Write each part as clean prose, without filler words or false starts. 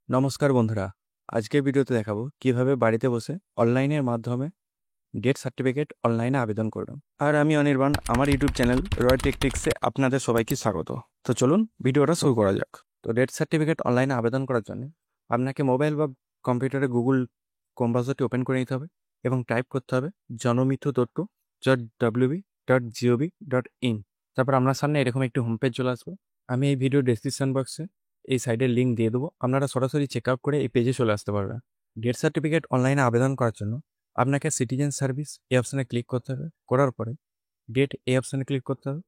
নমস্কার বন্ধুরা, আজকের ভিডিওতে দেখাবো কিভাবে বাড়িতে বসে অনলাইনের মাধ্যমে ডেথ সার্টিফিকেট অনলাইনে আবেদন করবেন। আর আমি অনির্বাণ, আমার ইউটিউব চ্যানেল রয় টেকটিক্সে আপনাদের সবাইকে স্বাগত। তো চলুন ভিডিওটা শুরু করা যাক। তো ডেথ সার্টিফিকেট অনলাইনে আবেদন করার জন্য আপনাকে মোবাইল বা কম্পিউটারে গুগল ক্রোম ব্রাউজারটি ওপেন করে নিতে হবে এবং টাইপ করতে হবে janamithyu.wb.gov.in। তারপর আপনার সামনে এরকম একটি হোম পেজ চলে আসবে। আমি এই ভিডিও ডেসক্রিপশন বক্সে এই সাইডের লিঙ্ক দিয়ে দেবো, আপনারা সরাসরি চেক আউট করে এই পেজে চলে আসতে পারবেন। ডেথ সার্টিফিকেট অনলাইনে আবেদন করার জন্য আপনাকে সিটিজেন সার্ভিস এই অপশানে ক্লিক করতে হবে। করার পরে ডেট এই অপশানে ক্লিক করতে হবে।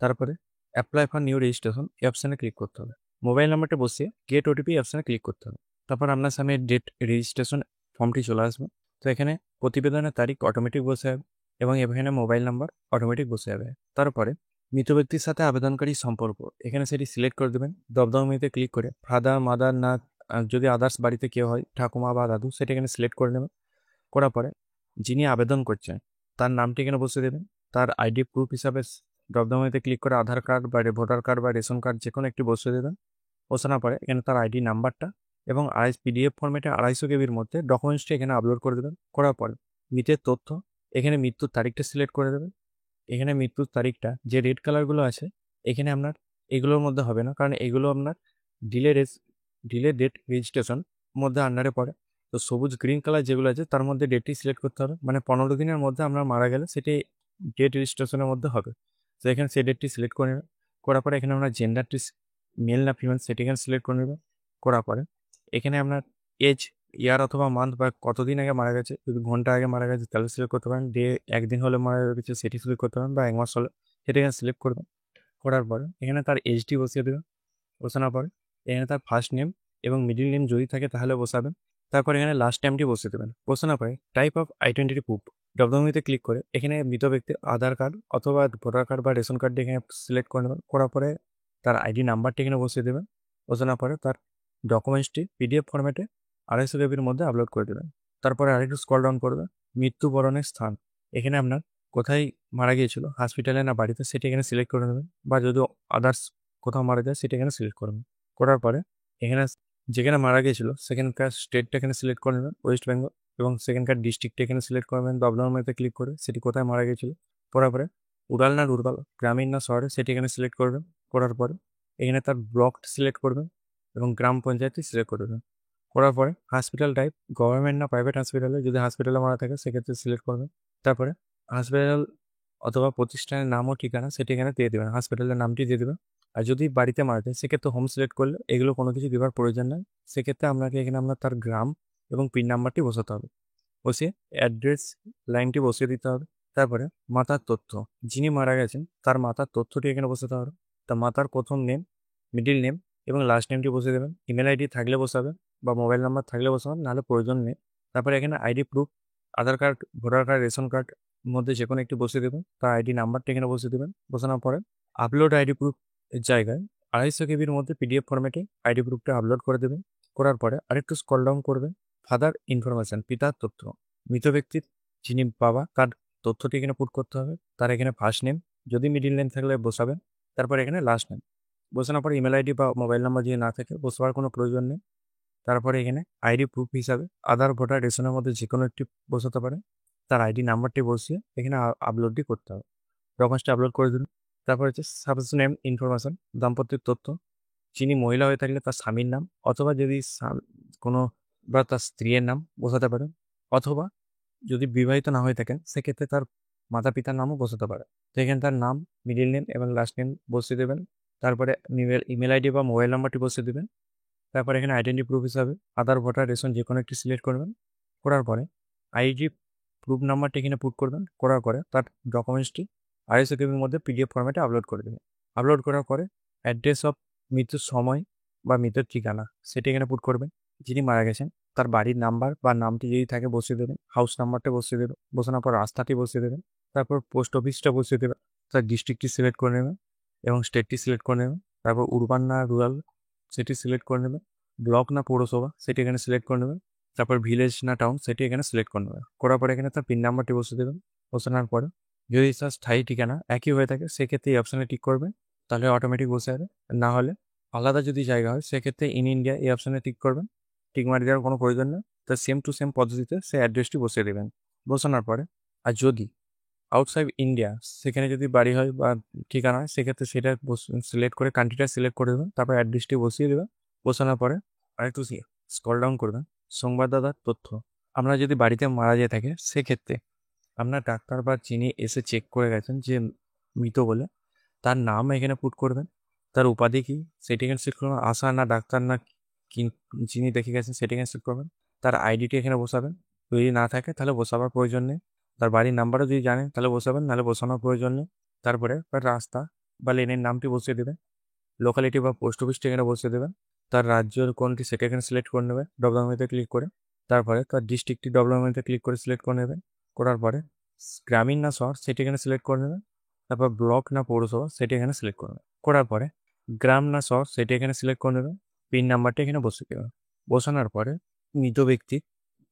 তারপরে অ্যাপ্লাই ফর নিউ রেজিস্ট্রেশন এই অপশানে ক্লিক করতে হবে। মোবাইল নাম্বারটা বসিয়ে গেট ওটিপি অপশানে ক্লিক করতে হবে। তারপর আপনার সামনে ডেট রেজিস্ট্রেশন ফর্মটি চলে আসবে। তো এখানে প্রতিবেদনের তারিখ অটোমেটিক বসে যাবে এবং এখানে মোবাইল নাম্বার অটোমেটিক বসে যাবে। তারপরে মৃত ব্যক্তির সাথে আবেদনকারী সম্পর্ক এখানে সেটি সিলেক্ট করে দেবেন। দমদমিতে ক্লিক করে ফাদার মাদার না, যদি আদার্স বাড়িতে কেউ হয় ঠাকুমা বা দাদু, সেটা এখানে সিলেক্ট করে নেবেন। করার পরে যিনি আবেদন করছেন তার নামটি এখানে বসিয়ে দেবেন। তার আইডি প্রুফ হিসাবে ড্রপডাউনেতে ক্লিক করে আধার কার্ড বা ভোটার কার্ড বা রেশন কার্ড যে কোনো একটি বসিয়ে দেবেন। বসানোর পরে এখানে তার আইডি নাম্বারটা এবং পিডিএফ ফর্মেটে 250 কেবির মধ্যে ডকুমেন্টসটি এখানে আপলোড করে দেবেন। করার পরে মৃতের তথ্য এখানে মৃত্যুর তারিখটা সিলেক্ট করে দেবেন। এখানে মৃত্যুর তারিখটা যে রেড কালারগুলো আছে এখানে আপনার এগুলোর মধ্যে হবে না, কারণ এগুলো আপনার ডিলে ডেট রেজিস্ট্রেশন মধ্যে আন্ডারে পড়ে। তো সবুজ গ্রিন কালার যেগুলো আছে তার মধ্যে ডেটটি সিলেক্ট করতে হবে, মানে 15 দিনের মধ্যে আপনার মারা গেলে সেটি ডেট রেজিস্ট্রেশনের মধ্যে হবে। তো এখানে সেই ডেটটি সিলেক্ট করে নেবেন। করার পরে এখানে আপনার জেন্ডারটি মেল না ফিমেল সেটি এখানে সিলেক্ট করে নেবেন। করার পরে এখানে আপনার এজ, ইয়ার অথবা মান্থ বা কতদিন আগে মারা গেছে, যদি ঘন্টা আগে মারা গেছে তাহলে সিলেক্ট করতে পারেন। ডে একদিন হলে মারা গেছে সেটি সিলেক্ট করতে পারেন, বা 1 মাস হলে সেটা এখানে সিলেক্ট করবেন। করার পরে এখানে তার এইচডি বসিয়ে দেবেন। বসানোর পরে এখানে তার ফার্স্ট নেম এবং মিডিল নেম যদি থাকে তাহলে বসাবেন। তারপর এখানে লাস্ট নেমটি বসিয়ে দেবেন। বসানোর পরে টাইপ অফ আইডেন্টিটি প্রুফ ডব্লিউমিতে ক্লিক করে এখানে মৃত ব্যক্তির আধার কার্ড অথবা ভোটার কার্ড বা রেশন কার্ডটি এখানে সিলেক্ট করে নেবেন। করার পরে তার আইডি নাম্বারটি এখানে বসিয়ে দেবেন। বসানোর পরে তার ডকুমেন্টসটি পিডিএফ ফরম্যাটে 250 কেবির মধ্যে আপলোড করে দেবেন। তারপরে আরেকটু স্ক্রল ডাউন করবে, মৃত্যুবরণের স্থান এখানে আপনার কোথায় মারা গিয়েছিল, হসপিটালে না বাড়িতে, সেটি এখানে সিলেক্ট করে নেবেন। বা যদি আদার্স কোথাও মারা যায় সেটা এখানে সিলেক্ট করবেন। করার পরে এখানে যেখানে মারা গিয়েছিল সেখানকার স্টেটটা এখানে সিলেক্ট করে নেবেন, ওয়েস্ট বেঙ্গল, এবং সেখানকার ডিস্ট্রিক্টটা এখানে সিলেক্ট করবেন। ডব্লিউএমএতে ক্লিক করে সেটি কোথায় মারা গিয়েছিল। করার পরে উড়াল না রুরবাল, গ্রামীণ না শহরে, সেটি এখানে সিলেক্ট করবেন। করার পরে এখানে তার ব্লক সিলেক্ট করবেন এবং গ্রাম পঞ্চায়েতটি সিলেক্ট করবেন। করার পরে হসপিটাল টাইপ গভর্নমেন্ট না প্রাইভেট হসপিটালে, যদি হসপিটালে মারা থাকে সেক্ষেত্রে সিলেক্ট করবেন। তারপরে হসপিটাল অথবা প্রতিষ্ঠানের নাম ও ঠিকানা সেটি এখানে দিয়ে দেবেন, হসপিটালের নামটি দিয়ে দেবেন। আর যদি বাড়িতে মারা যায় সেক্ষেত্রে হোম সিলেক্ট করলে এগুলো কোনো কিছু দেওয়ার প্রয়োজন নেই। সেক্ষেত্রে আপনাকে এখানে আপনার তার গ্রাম এবং পিন নাম্বারটি বসাতে হবে। বসিয়ে অ্যাড্রেস লাইনটি বসিয়ে দিতে হবে। তারপরে মাতার তথ্য, যিনি মারা গেছেন তার মাতার তথ্যটি এখানে বসাতে হবে। তা মাতার প্রথম নেম, মিডিল নেম এবং লাস্ট নেমটি বসিয়ে দেবেন। ইমেল আইডি থাকলে বসাবেন বা মোবাইল নাম্বার থাকলে বসাবেন, নাহলে প্রয়োজন নেই। তারপরে এখানে ID proof, Aadhaar card, voter card, ration card মধ্যে যে কোনো একটি বসিয়ে দেবেন। তার আইডি নাম্বারটা এখানে বসিয়ে দেবেন। বসানোর পরে আপলোড আইডি প্রুফ এর জায়গায় 250 কেবির মধ্যে পিডিএফ ফরম্যাটে আইডি প্রুফটা আপলোড করে দেবেন। করার পরে আরেকটু স্ক্রল ডাউন করবেন, ফাদার ইনফরমেশন, পিতার তথ্য, মৃত ব্যক্তির যিনি বাবা তার তথ্যটি এখানে পুট করতে হবে। তার এখানে ফার্স্ট নেম, যদি মিডিল নেম থাকলে বসাবেন। তারপর এখানে লাস্ট নেম বসানোর পর ইমেল আইডি বা মোবাইল নাম্বার যদি না থাকে বসাবার কোনো প্রয়োজন নেই। তারপরে এখানে আইডি প্রুফ হিসাবে আধার, ভোটার, রেশনের মধ্যে যে কোনো একটি বসাতে পারে। তার আইডি নাম্বারটি বসিয়ে এখানে আপলোডটি করতে হবে। ডকুমেন্টসটা আপলোড করে দিন। তারপর হচ্ছে সাপোজ নেম ইনফরমেশন, দাম্পত্যের তথ্য, যিনি মহিলা হয়ে থাকলে তার স্বামীর নাম, অথবা যদি কোনো বা তার স্ত্রীর নাম বসাতে পারেন, অথবা যদি বিবাহিত না হয়ে থাকেন সেক্ষেত্রে তার মাতা পিতার নামও বসাতে পারে। তো এখানে তার নাম, মিডিল নেম এবং লাস্ট নেম বসিয়ে দেবেন। তারপরে ইমেল আইডি বা মোবাইল নাম্বারটি বসিয়ে দেবেন। তারপর এখানে আইডেন্টি প্রুফ হিসাবে আধার, ভোটার, রেশন যে কোনো একটি সিলেক্ট করবেন। করার পরে আইডি প্রুফ নাম্বারটি এখানে পুট করবেন। করার পরে তার ডকুমেন্টসটি 250 কেবির মধ্যে পিডিএফ ফরম্যাটে আপলোড করে দেবেন। আপলোড করার পরে অ্যাড্রেস অফ মৃত্যুর সময় বা মৃত্যুর ঠিকানা সেটি এখানে পুট করবেন। যিনি মারা গেছেন তার বাড়ির নাম্বার বা নামটি যদি থাকে বসিয়ে দেবেন, হাউস নাম্বারটা বসিয়ে দেবেন। বসানোর পর রাস্তাটি বসিয়ে দেবেন। তারপর পোস্ট অফিসটা বসিয়ে দেবেন। তার ডিস্ট্রিক্টটি সিলেক্ট করে নেবেন এবং স্টেটটি সিলেক্ট করে নেবেন। তারপর উরবান না রুরাল সেটি সিলেক্ট করে নেবেন। ব্লক না পৌরসভা সেটি এখানে সিলেক্ট করে নেবেন। তারপর ভিলেজ না টাউন সেটি এখানে সিলেক্ট করে নেবেন। করার পরে এখানে তার পিন নাম্বারটি বসিয়ে দেবেন। বসানোর পরে যদি তার স্থায়ী ঠিকানা একই হয়ে থাকে সেক্ষেত্রে এই অপশানে টিক করবেন, তাহলে অটোমেটিক বসে যাবে। না হলে আলাদা যদি জায়গা হয় সেক্ষেত্রে ইন ইন্ডিয়া এই অপশানে টিক করবেন, টিক মারি দেওয়ার কোনো প্রয়োজন নেই। তো সেম টু সেম পদ্ধতিতে সে অ্যাড্রেসটি বসিয়ে দেবেন। বসানোর পরে আর যদি আউটসাইড ইন্ডিয়া সেখানে যদি বাড়ি হয় বা ঠিকানা হয় সেক্ষেত্রে সেটা সিলেক্ট করে কান্ট্রিটা সিলেক্ট করে দেবেন, তারপর অ্যাড্রেসটি বসিয়ে দেবেন। বসানোর পরে আরেকটু স্ক্রল ডাউন করবেন, সংবাদদাতার তথ্য। আমরা যদি বাড়িতে মারা যেয়ে থাকে সেক্ষেত্রে আপনার ডাক্তার বা যিনি এসে চেক করে গেছেন যে মৃত বলে, তার নাম এখানে পুট করবেন, তার উপাধি কী সেটি এখানে সিলেক্ট করবেন, আশা না ডাক্তার না কি যিনি দেখে গেছেন সেটি এখানে সিলেক্ট করবেন, তার আইডিটি এখানে বসাবেন, যদি না থাকে তাহলে বসাবার প্রয়োজন নেই, তার বাড়ির নাম্বারও যদি জানেন তাহলে বসাবেন, নাহলে বসানোর প্রয়োজন নেই। তারপরে তার রাস্তা বা লেনের নামটি বসিয়ে দেবেন, লোকালিটি বা পোস্ট অফিসটি এখানে বসিয়ে দেবেন, তার রাজ্যের কোনটি সেটা এখানে সিলেক্ট করে নেবেন ডব্লিউএমএতে ক্লিক করে। তারপরে তার ডিস্ট্রিক্টটি ডব্লিউএমএতে ক্লিক করে সিলেক্ট করে নেবেন। করার পরে গ্রামীণ না শহর সেটি এখানে সিলেক্ট করে নেবেন। তারপর ব্লক না পৌরসভা সেটি এখানে সিলেক্ট করবেন। করার পরে গ্রাম না শহর সেটি এখানে সিলেক্ট করে নেবেন। পিন নাম্বারটি এখানে বসিয়ে দেবেন। বসানোর পরে মৃত ব্যক্তির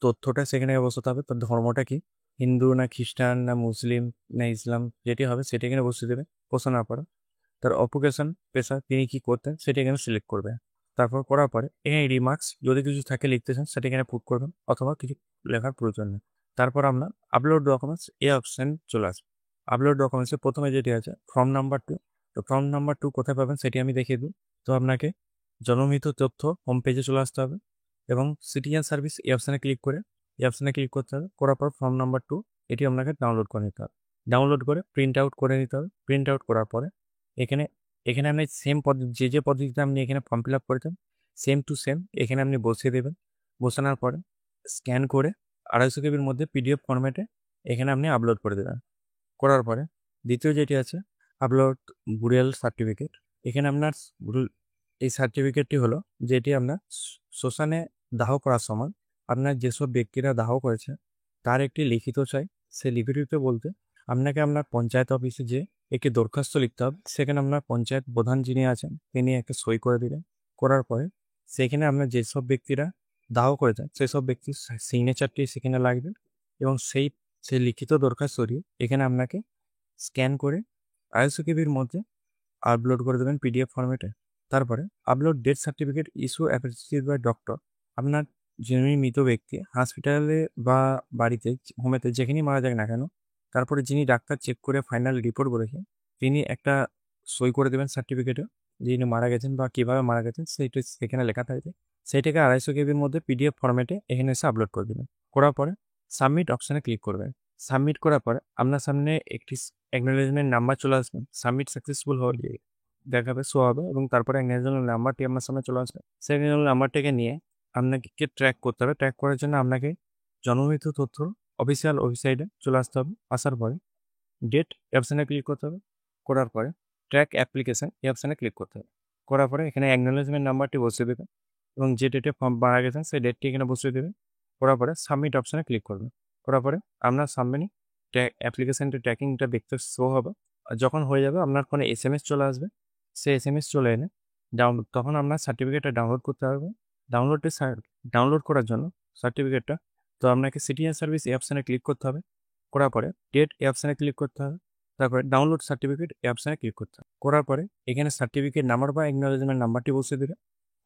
তথ্যটা সেখানে বসাতে হবে, তার ধর্মটা কি, হিন্দু না খ্রিস্টান না মুসলিম না ইসলাম, যেটি হবে সেটি এখানে বসিয়ে দেবে। বসানোর পরে তার অকুপেশন পেশা তিনি কি করতেন সেটি এখানে সিলেক্ট করবে। তারপর করার পরে এখানে রিমার্কস যদি কিছু থাকে লিখতে চান সেটা এখানে পুট করবেন, অথবা কিছু লেখার প্রয়োজন নেই। তারপর আমরা আপলোড ডকুমেন্টস এই অপশান চলে আসবে। আপলোড ডকুমেন্টসে প্রথমে যেটি আছে ফর্ম নাম্বার 2। তো ফর্ম নাম্বার 2 কোথায় পাবেন সেটি আমি দেখিয়ে দিই। তো আপনাকে জনমৃত তথ্য হোম পেজে চলে আসতে হবে এবং সিটিজেন সার্ভিস এই অপশানে ক্লিক করে করতে হবে। করার পর ফর্ম নাম্বার 2 এটি আপনাকে ডাউনলোড করে নিতে হবে। ডাউনলোড করে প্রিন্ট আউট করে নিতে হবে। প্রিন্ট আউট করার পরে এখানে এখানে আপনি সেম পদ্ধতি যে পদ্ধতিতে আপনি এখানে ফর্ম ফিল আপ করেছেন সেম টু সেম এখানে আপনি বসিয়ে দেবেন। বসানোর পরে স্ক্যান করে 250 কেবির মধ্যে পিডিএফ ফরম্যাটে এখানে আপনি আপলোড করে দেবেন। করার পরে দ্বিতীয় যেটি আছে আপলোড বুরিয়াল সার্টিফিকেট। এখানে আপনার এই সার্টিফিকেটটি হলো যেটি আপনার শ্মশানে দাহ করার সময় আপনার যেসব ব্যক্তিরা দাহ করেছে তার একটি লিখিত চাই। সেই লিখিততে বলতে আপনাকে আপনার পঞ্চায়েত অফিসে যে একটি দরখাস্ত লিখতে হবে, সেখানে আপনার পঞ্চায়েত প্রধান যিনি আছেন তিনি একটা সই করে দিলেন। করার পরে সেখানে আপনার যেসব ব্যক্তিরা দাহ করেছেন সেসব ব্যক্তির সিগনেচারটি সেখানে লাগবে এবং সেই লিখিত দরখাস্তটি এখানে আপনাকে স্ক্যান করে 250 কেবির মধ্যে আপলোড করে দেবেন পিডিএফ ফরম্যাটে। তারপরে upload death certificate issue appreciated by doctor. আপনার যিনি মৃত ব্যক্তি হসপিটালে বা বাড়িতে হোমেতে যেখানেই মারা যাক না কেন, তারপরে যিনি ডাক্তার চেক করে ফাইনাল রিপোর্ট বলেছেন তিনি একটা সই করে দেবেন সার্টিফিকেটে, যিনি মারা গেছেন বা কীভাবে মারা গেছেন সেইটা সেখানে লেখা থাকবে। সেইটাকে 250 কেবির মধ্যে পিডিএফ ফরম্যাটে এখানে এসে আপলোড করে দেবেন। করার পরে সাবমিট অপশানে ক্লিক করবেন। সাবমিট করার পরে আপনার সামনে একটি অ্যাকনোলেজমেন্ট নাম্বার চলে আসবে। সাবমিট সাকসেসফুল হলে দেখাবে, শো হবে এবং তারপরে অ্যাকনোলেজমেন্ট নাম্বারটি আপনার সামনে চলে আসবে। সেই অ্যাকনোলেজমেন্ট নাম্বারটাকে নিয়ে আপনাকে ট্র্যাক করতে হবে। ট্র্যাক করার জন্য আপনাকে জনমৃত তথ্য অফিসিয়াল ওয়েবসাইটে চলে আসতে হবে। আসার পরে ডেট অপশানে ক্লিক করতে হবে। করার পরে ট্র্যাক অ্যাপ্লিকেশান এই অপশানে ক্লিক করতে হবে। করার পরে এখানে অ্যাকনোলেজমেন্ট নাম্বারটি বসিয়ে দেবেন এবং যে ডেটে ফর্ম মারা গেছেন সেই ডেটটি এখানে বসিয়ে দেবেন। করার পরে সাবমিট অপশানে ক্লিক করবেন। করার পরে আপনার সামনে অ্যাপ্লিকেশানটি ট্র্যাকিংটা দেখতে শো হবে। আর যখন হয়ে যাবে আপনার ফোনে SMS চলে আসবে। সেই SMS চলে এলে তখন আপনার সার্টিফিকেটটা ডাউনলোড করতে হবে। ডাউনলোড করার জন্য সার্টিফিকেটটা তো আপনাকে সিটিজেন সার্ভিস এই অপশানে ক্লিক করতে হবে। করার পরে ডেট এই অপশানে ক্লিক করতে হবে। তারপরে ডাউনলোড সার্টিফিকেট এই অপশানে ক্লিক করতে হবে। করার পরে এখানে সার্টিফিকেট নাম্বার বা অ্যাকনোলেজমেন্ট নাম্বারটি বসিয়ে দেবে।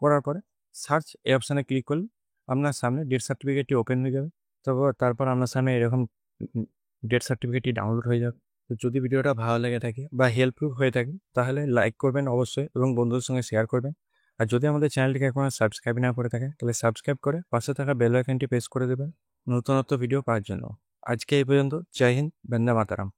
করার পরে সার্চ এই অপশানে ক্লিক করলে আপনার সামনে ডেথ সার্টিফিকেটটি ওপেন হয়ে যাবে। তারপর আপনার সামনে এরকম ডেথ সার্টিফিকেটটি ডাউনলোড হয়ে যাবে। তো যদি ভিডিওটা ভালো লেগে থাকে বা হেল্পফুল হয়ে থাকে তাহলে লাইক করবেন অবশ্যই এবং বন্ধুদের সঙ্গে শেয়ার করবেন। আর যদি আমাদের চ্যানেলটিকে এখনো সাবস্ক্রাইব না করে থাকে তাহলে সাবস্ক্রাইব করে পাশে থাকা বেল আইকনটি প্রেস করে দেবেন নতুনত্ব ভিডিও পাওয়ার জন্য। আজকে এই পর্যন্ত। জয় হিন্দ, বন্দে মাতরম।